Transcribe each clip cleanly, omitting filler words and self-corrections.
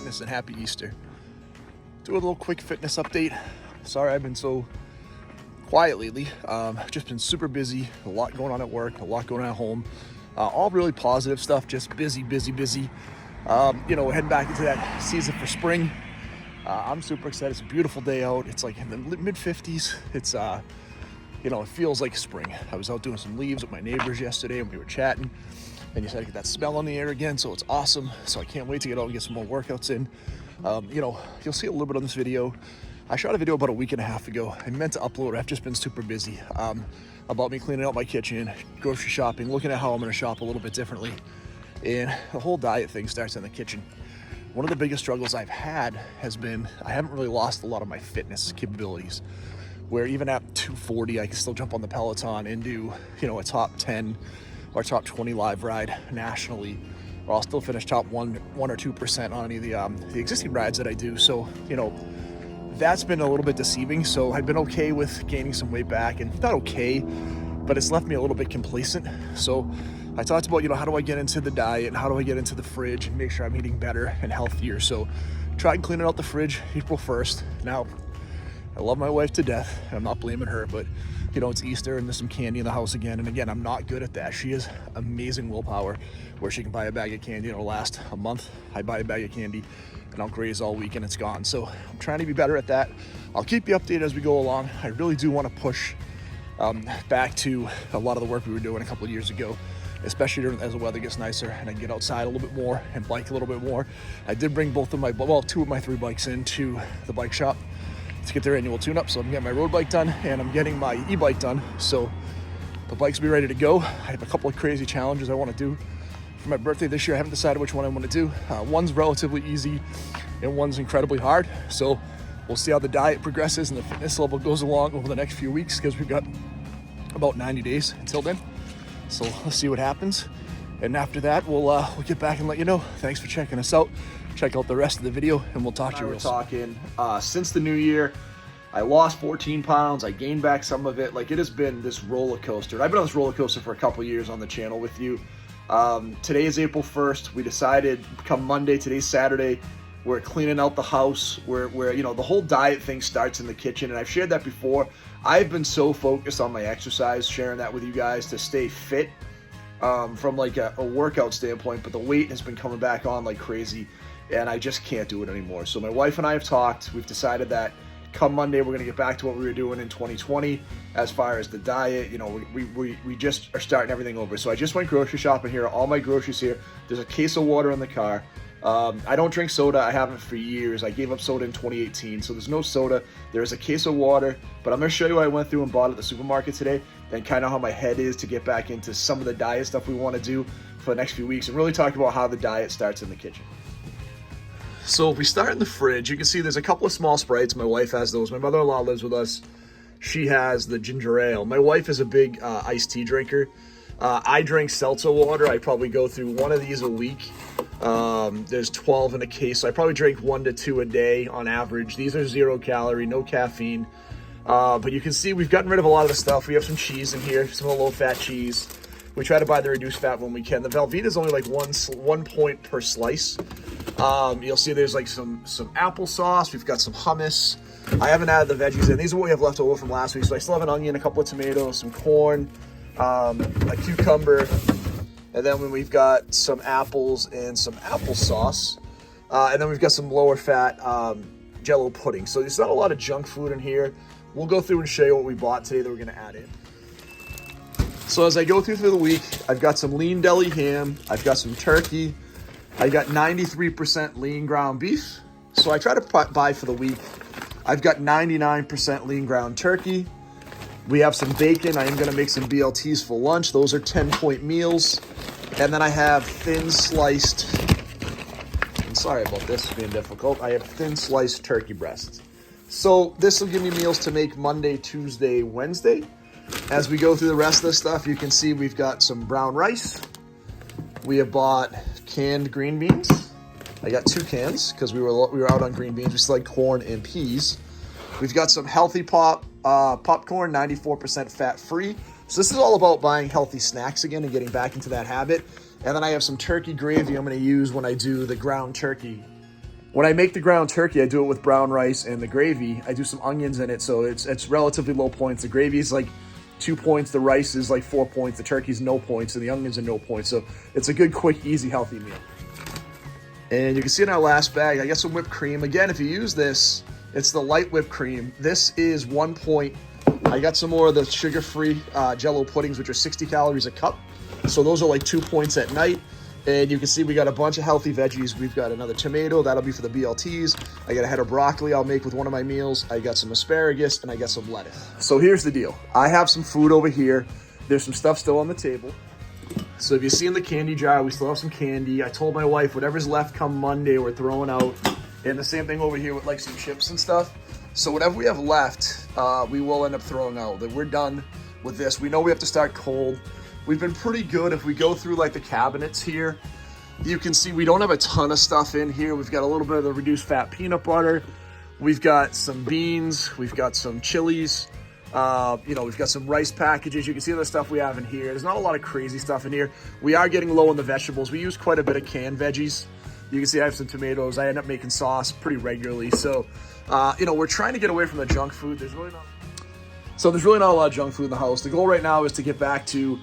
Fitness and happy Easter. Do a little quick fitness update. Sorry I've been so quiet lately. Just been super busy, a lot going on at work, a lot going on at home. All really positive stuff, just busy. Heading back into that season for spring. I'm super excited. It's a beautiful day out. It's like in the mid 50s. It's it feels like spring. I was out doing some leaves with my neighbors yesterday and we were chatting, and you said I get that smell on the air again, so it's awesome. So I can't wait to get out and get some more workouts in. You'll see a little bit on this video. I shot a video about a week and a half ago. I meant to upload it. I've just been super busy about me cleaning out my kitchen, grocery shopping, looking at how I'm going to shop a little bit differently. And the whole diet thing starts in the kitchen. One of the biggest struggles I've had has been I haven't really lost a lot of my fitness capabilities, where even at 240, I can still jump on the Peloton and do, a top 10 or top 20 live ride nationally, or I'll still finish top 1 or 2% on any of the existing rides that I do. So, that's been a little bit deceiving. So I've been okay with gaining some weight back, and not okay, but it's left me a little bit complacent. So I talked about, how do I get into the diet and how do I get into the fridge and make sure I'm eating better and healthier. So tried cleaning out the fridge April 1st. Now, I love my wife to death, and I'm not blaming her, but it's Easter and there's some candy in the house again. And again, I'm not good at that. She has amazing willpower where she can buy a bag of candy and it'll last a month. I buy a bag of candy and I'll graze all week and it's gone. So I'm trying to be better at that. I'll keep you updated as we go along. I really do want to push back to a lot of the work we were doing a couple of years ago, especially as the weather gets nicer and I can get outside a little bit more and bike a little bit more. I did bring two of my 3 bikes into the bike shop to get their annual tune-up. So I'm getting my road bike done and I'm getting my e-bike done. So the bikes will be ready to go. I have a couple of crazy challenges I want to do for my birthday this year. I haven't decided which one I want to do. One's relatively easy and one's incredibly hard. So we'll see how the diet progresses and the fitness level goes along over the next few weeks, because we've got about 90 days until then. So let's see what happens. And after that, we'll get back and let you know. Thanks for checking us out. Check out the rest of the video and we'll talk to you real soon. Since the new year, I lost 14 pounds. I gained back some of it. Like, it has been this roller coaster. I've been on this roller coaster for a couple of years on the channel with you. Today is April 1st. We decided come Monday, today's Saturday, we're cleaning out the house. Where the whole diet thing starts in the kitchen. And I've shared that before. I've been so focused on my exercise, sharing that with you guys to stay fit from like a workout standpoint, but the weight has been coming back on like crazy and I just can't do it anymore. So my wife and I have talked. We've decided that come Monday, we're going to get back to what we were doing in 2020 as far as the diet. We just are starting everything over. So I just went grocery shopping here. All my groceries here. There's a case of water in the car. I don't drink soda. I haven't for years. I gave up soda in 2018, so there's no soda. There's a case of water, but I'm going to show you what I went through and bought at the supermarket today, and kind of how my head is to get back into some of the diet stuff we want to do for the next few weeks, and really talk about how the diet starts in the kitchen. So if we start in the fridge, you can see there's a couple of small Sprites. My wife has those. My mother-in-law lives with us. She has the ginger ale. My wife is a big iced tea drinker. I drink seltzer water. I probably go through one of these a week. There's 12 in a case, so I probably drink 1 to 2 a day on average. These are 0 calorie, no caffeine. But you can see we've gotten rid of a lot of the stuff. We have some cheese in here, some low-fat cheese. We try to buy the reduced fat when we can. The Velveeta is only like 1 point per slice. You'll see there's like some applesauce. We've got some hummus. I haven't added the veggies in. These are what we have left over from last week. So I still have an onion, a couple of tomatoes, some corn, a cucumber, and then we've got some apples and some applesauce, and then we've got some lower fat Jello pudding. So there's not a lot of junk food in here. We'll go through and show you what we bought today that we're going to add in. So as I go through the week, I've got some lean deli ham, I've got some turkey, I got 93% lean ground beef. So I try to buy for the week. I've got 99% lean ground turkey. We have some bacon. I am going to make some BLTs for lunch. Those are 10-point meals. And then I have thin sliced, and sorry about this being difficult, I have thin sliced turkey breasts. So this will give me meals to make Monday, Tuesday, Wednesday. As we go through the rest of the stuff, you can see we've got some brown rice. We have bought canned green beans. I got 2 cans because we were out on green beans. We still like corn and peas. We've got some healthy popcorn, 94% fat-free. So this is all about buying healthy snacks again and getting back into that habit. And then I have some turkey gravy I'm going to use when I do the ground turkey When I make the ground turkey, I do it with brown rice and the gravy. I do some onions in it, so it's relatively low points. The gravy is like 2 points, the rice is like 4 points, the turkey's no points, and the onions are no points. So it's a good, quick, easy, healthy meal. And you can see in our last bag, I got some whipped cream. Again, if you use this, it's the light whipped cream. This is 1 point. I got some more of the sugar-free Jell-O puddings, which are 60 calories a cup. So those are like 2 points at night. And you can see we got a bunch of healthy veggies. We've got another tomato, that'll be for the BLTs. I got a head of broccoli I'll make with one of my meals. I got some asparagus, and I got some lettuce. So here's the deal. I have some food over here. There's some stuff still on the table. So if you see in the candy jar, we still have some candy. I told my wife, whatever's left come Monday, we're throwing out. And the same thing over here with like some chips and stuff. So whatever we have left, we will end up throwing out. That we're done with this. We know we have to start cold. We've been pretty good. If we go through like the cabinets here, you can see we don't have a ton of stuff in here. We've got a little bit of the reduced fat peanut butter. We've got some beans. We've got some chilies. We've got some rice packages. You can see the stuff we have in here. There's not a lot of crazy stuff in here. We are getting low on the vegetables. We use quite a bit of canned veggies. You can see I have some tomatoes. I end up making sauce pretty regularly. So, we're trying to get away from the junk food. There's really not a lot of junk food in the house. The goal right now is to get back to,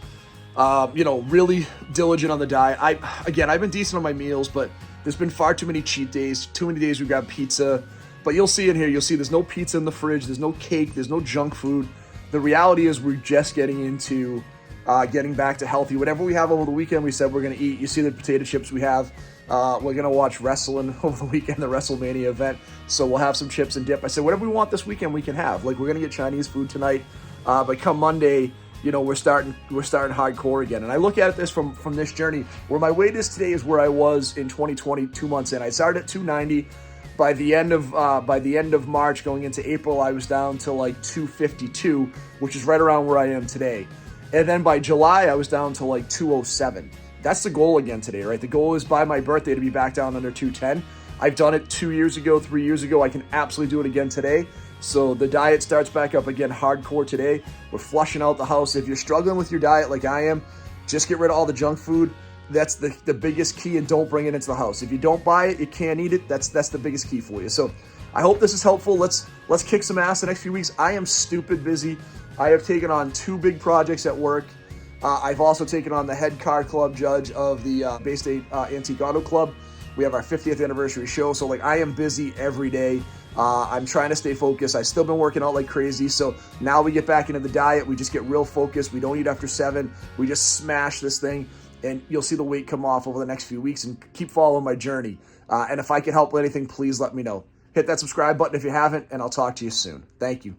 really diligent on the diet. I've been decent on my meals, but there's been far too many cheat days. Too many days we grab pizza. But you'll see in here, there's no pizza in the fridge, there's no cake, there's no junk food. The reality is we're just getting into getting back to healthy. Whatever we have over the weekend, we said we're going to eat. You see the potato chips we have. We're going to watch wrestling over the weekend, the WrestleMania event. So we'll have some chips and dip. I said, whatever we want this weekend, we can have. Like, we're going to get Chinese food tonight. But come Monday, we're starting hardcore again. And I look at this from this journey. Where my weight is today is where I was in 2020, 2 months in. I started at 290. By the end of March, going into April, I was down to like 252, which is right around where I am today. And then by July, I was down to like 207. That's the goal again today, right? The goal is by my birthday to be back down under 210. I've done it 2 years ago, 3 years ago. I can absolutely do it again today. So the diet starts back up again hardcore today. We're flushing out the house. If you're struggling with your diet like I am, just get rid of all the junk food. That's the biggest key, and don't bring it into the house. If you don't buy it, you can't eat it. That's the biggest key for you. So I hope this is helpful. Let's kick some ass the next few weeks. I am stupid busy. I have taken on 2 big projects at work. I've also taken on the head car club judge of the Bay State Antique Auto Club. We have our 50th anniversary show. So I am busy every day. I'm trying to stay focused. I've still been working out like crazy. So now we get back into the diet. We just get real focused. We don't eat after 7. We just smash this thing. And you'll see the weight come off over the next few weeks, and keep following my journey. And if I can help with anything, please let me know. Hit that subscribe button if you haven't, and I'll talk to you soon. Thank you.